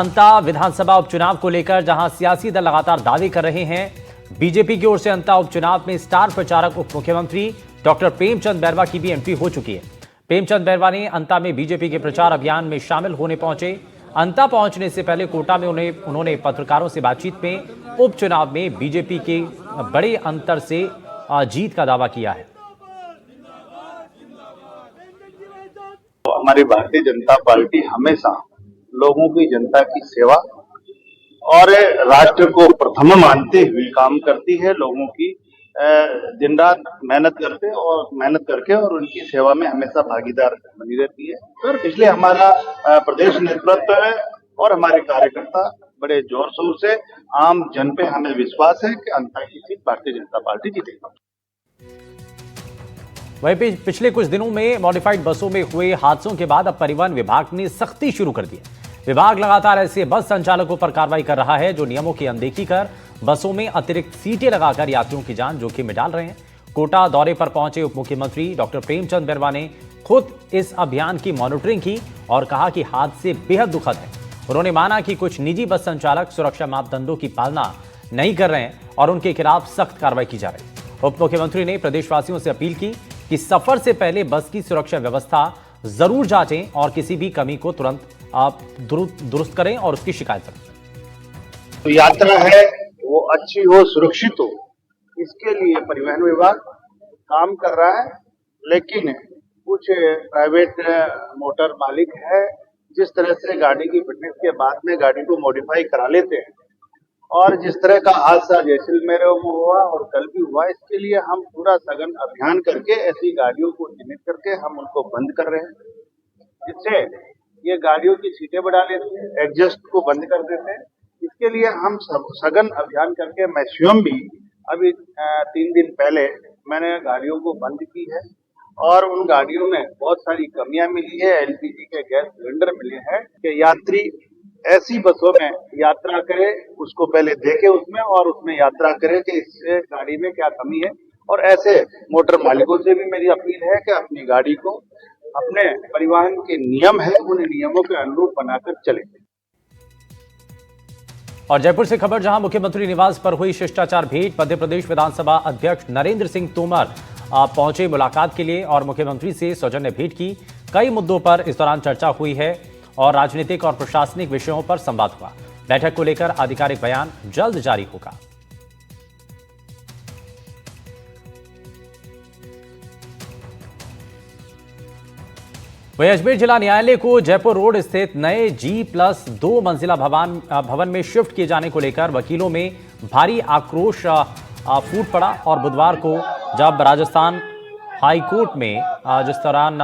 अंता विधानसभा उपचुनाव को लेकर जहां सियासी दल लगातार दावे कर रहे हैं, बीजेपी की ओर से अंता उपचुनाव में स्टार प्रचारक उप मुख्यमंत्री डॉक्टर प्रेमचंद बैरवा की भी एंट्री हो चुकी है। प्रेमचंद बैरवा ने अंता में बीजेपी के प्रचार अभियान में शामिल होने पहुंचे। अंता पहुंचने से पहले कोटा में उन्होंने पत्रकारों से बातचीत में उपचुनाव में बीजेपी के बड़े अंतर से जीत का दावा किया है। हमारी भारतीय जनता पार्टी हमेशा लोगों की, जनता की सेवा और राष्ट्र को प्रथम मानते हुए काम करती है। लोगों की दिन रात मेहनत करके और उनकी सेवा में हमेशा भागीदार बनी रहती है। इसलिए हमारा प्रदेश नेतृत्व और हमारे कार्यकर्ता बड़े जोर शोर से, आम जन पे हमें विश्वास है कि अंता की सीट भारतीय जनता पार्टी जीतेगी। वहीं पिछले कुछ दिनों में मॉडिफाइड बसों में हुए हादसों के बाद अब परिवहन विभाग ने सख्ती शुरू कर दी है। विभाग लगातार ऐसे बस संचालकों पर कार्रवाई कर रहा है जो नियमों की अनदेखी कर बसों में अतिरिक्त सीटें लगाकर यात्रियों की जान जोखिम में डाल रहे हैं। कोटा दौरे पर पहुंचे उप मुख्यमंत्री डॉक्टर प्रेमचंद बैरवा ने खुद इस अभियान की मॉनिटरिंग की और कहा कि हादसे बेहद दुखद है। उन्होंने माना कि कुछ निजी बस संचालक सुरक्षा मापदंडों की पालना नहीं कर रहे हैं और उनके खिलाफ सख्त कार्रवाई की जा रही है। उप मुख्यमंत्री ने प्रदेशवासियों से अपील की कि सफर से पहले बस की सुरक्षा व्यवस्था जरूर जांचें और किसी भी कमी को तुरंत आप दुरुस्त करें और उसकी शिकायत करें। तो यात्रा है वो अच्छी हो, सुरक्षित हो, इसके लिए परिवहन विभाग काम कर रहा है। लेकिन कुछ प्राइवेट मोटर मालिक है जिस तरह से गाड़ी की फिटनेस के बाद में गाड़ी को मॉडिफाई करा लेते हैं और जिस तरह का हादसा जैसलमेर में हुआ और कल भी हुआ, इसके लिए हम पूरा सघन अभियान करके ऐसी गाड़ियों को चिन्हित करके हम उनको बंद कर रहे हैं, जिससे ये गाड़ियों की सीटें बढ़ा लेते हैं, एडजस्ट को बंद कर देते हैं। इसके लिए हम सघन अभियान करके, मैं स्वयं भी अभी 3 दिन पहले मैंने गाड़ियों को बंद की है और उन गाड़ियों में बहुत सारी कमियां मिली है। एलपीजी के गैस सिलेंडर मिले हैं कि यात्री ऐसी बसों में यात्रा करे, उसको पहले देखे उसमें और उसमें यात्रा करे कि इससे गाड़ी में क्या कमी है। और ऐसे मोटर मालिकों से भी मेरी अपील है कि अपनी गाड़ी को अपने परिवहन के नियम है उन नियमों के अनुरूप बनाकर चले। और जयपुर से खबर, जहां मुख्यमंत्री निवास पर हुई शिष्टाचार भेंट। मध्य प्रदेश विधानसभा अध्यक्ष नरेंद्र सिंह तोमर पहुंचे मुलाकात के लिए और मुख्यमंत्री से सौजन्य भेंट की। कई मुद्दों पर इस दौरान चर्चा हुई है और राजनीतिक और प्रशासनिक विषयों पर संवाद हुआ। बैठक को लेकर आधिकारिक बयान जल्द जारी होगा। वहीं अजमेर जिला न्यायालय को जयपुर रोड स्थित नए G+2 मंजिला भवन में शिफ्ट किए जाने को लेकर वकीलों में भारी आक्रोश फूट पड़ा और बुधवार को जब राजस्थान हाईकोर्ट में जिस दौरान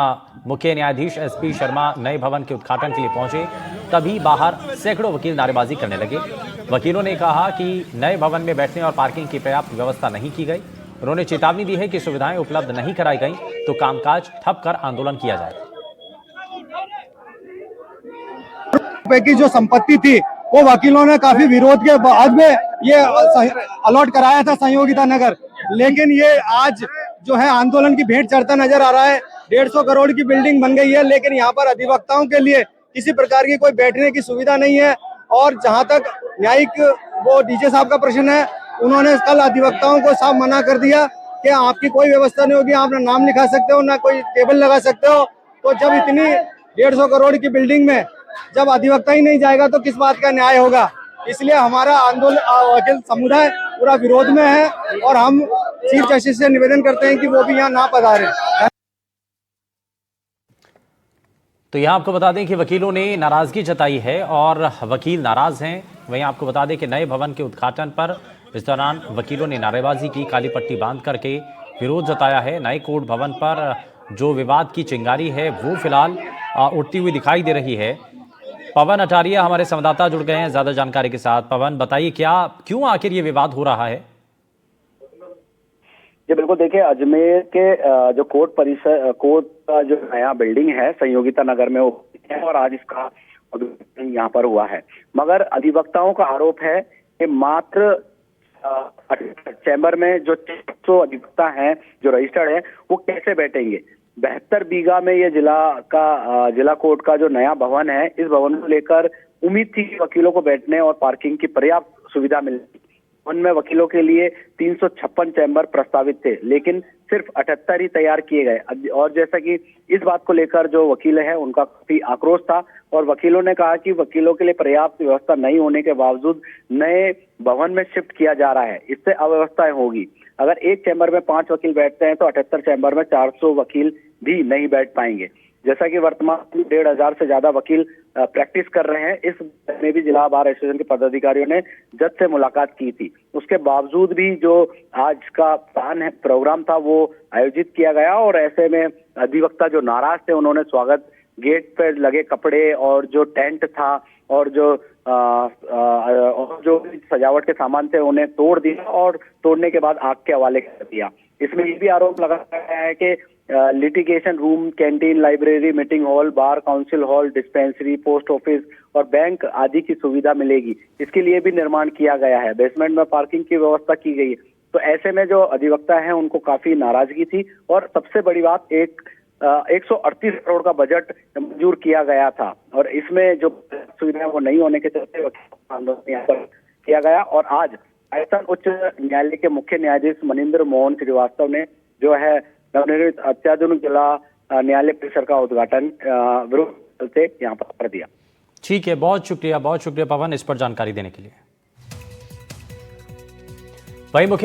मुख्य न्यायाधीश एसपी शर्मा नए भवन के उद्घाटन के लिए पहुंचे, तभी बाहर सैकड़ों वकील नारेबाजी करने लगे। वकीलों ने कहा कि नए भवन में बैठने और पार्किंग की पर्याप्त व्यवस्था नहीं की गई। उन्होंने चेतावनी दी है कि सुविधाएं उपलब्ध नहीं कराई गई तो कामकाज ठप कर आंदोलन किया जाए। की जो संपत्ति थी वो वकीलों ने काफी विरोध के बाद में ये अलॉट कराया था सहयोगिता नगर, लेकिन ये आज जो है आंदोलन की भेंट चढ़ता नजर आ रहा है। 150 करोड़ की बिल्डिंग बन गई है, लेकिन यहाँ पर अधिवक्ताओं के लिए किसी प्रकार की कोई बैठने की सुविधा नहीं है। और जहाँ तक न्यायिक वो डीजे साहब का प्रश्न है, उन्होंने कल अधिवक्ताओं को साफ मना कर दिया कि आपकी कोई व्यवस्था नहीं होगी, आप ना नाम लिखा सकते हो ना कोई टेबल लगा सकते हो। तो जब इतनी 150 करोड़ की बिल्डिंग में जब अधिवक्ता ही नहीं जाएगा तो किस बात का न्याय होगा। इसलिए हमारा आंदोलन वकील समुदाय पूरा विरोध में है और हम चीफ जस्टिस से निवेदन करते हैं कि वो भी यहाँ ना पधारें। तो यहाँ आपको बता दें कि वकीलों ने नाराजगी जताई है और वकील नाराज हैं। वहीं आपको बता दें कि नए भवन के उद्घाटन पर इस दौरान वकीलों ने नारेबाजी की, काली पट्टी बांध करके विरोध जताया है। नए कोर्ट भवन पर जो विवाद की चिंगारी है वो फिलहाल उठती हुई दिखाई दे रही है। पवन अटारिया हमारे संवाददाता जुड़ गए हैं ज्यादा जानकारी के साथ। पवन, बताइए क्यों आखिर ये विवाद हो रहा है? जी बिल्कुल, देखिए अजमेर के जो कोर्ट का जो नया बिल्डिंग है संयोगिता नगर में वो है और आज इसका यहाँ पर हुआ है। मगर अधिवक्ताओं का आरोप है कि मात्र चैम्बर में जो 600 अधिवक्ता हैं जो रजिस्टर्ड है वो कैसे बैठेंगे। 72 बीघा में ये जिला कोर्ट का जो नया भवन है, इस भवन को लेकर उम्मीद थी कि वकीलों को बैठने और पार्किंग की पर्याप्त सुविधा मिलेगी। भवन में वकीलों के लिए 356 चैम्बर प्रस्तावित थे, लेकिन सिर्फ 78 ही तैयार किए गए। और जैसा कि इस बात को लेकर जो वकील है उनका काफी आक्रोश था और वकीलों ने कहा कि वकीलों के लिए पर्याप्त व्यवस्था नहीं होने के बावजूद नए भवन में शिफ्ट किया जा रहा है, इससे अव्यवस्थाएं होगी। अगर एक चैम्बर में 5 वकील बैठते हैं तो 78 चैम्बर में 400 वकील भी नहीं बैठ पाएंगे। जैसा कि वर्तमान में 1,500 से ज्यादा वकील प्रैक्टिस कर रहे हैं। इस में भी जिला बार एसोसिएशन के पदाधिकारियों ने जज से मुलाकात की थी। उसके बावजूद भी जो आज का प्रोग्राम था वो आयोजित किया गया और ऐसे में अधिवक्ता जो नाराज थे उन्होंने स्वागत गेट पर लगे कपड़े और जो टेंट था और जो सजावट के सामान थे उन्हें तोड़ दिया और तोड़ने के बाद आग के हवाले कर दिया। इसमें ये भी आरोप लगाया गया है कि litigation room, canteen, library, meeting hall, bar council hall, dispensary, post office और बैंक आदि की सुविधा मिलेगी। इसके लिए भी निर्माण किया गया है। बेसमेंट में पार्किंग की व्यवस्था की गई है। तो ऐसे में जो अधिवक्ता है उनको काफी नाराजगी थी और सबसे बड़ी बात 138 करोड़ का बजट मंजूर किया गया था और इसमें जो सुविधा है वो नहीं होने के चलते आंदोलन यहाँ पर किया गया। और आज राजस्थान उच्च न्यायालय के मुख्य न्यायाधीश मनिंदर मोहन श्रीवास्तव ने जो है नवनिर्मित अत्याधुनिक जिला न्यायालय परिसर का उद्घाटन विरोध से यहाँ पर कर दिया। ठीक है, बहुत शुक्रिया पवन इस पर जानकारी देने के लिए। वही मुख्य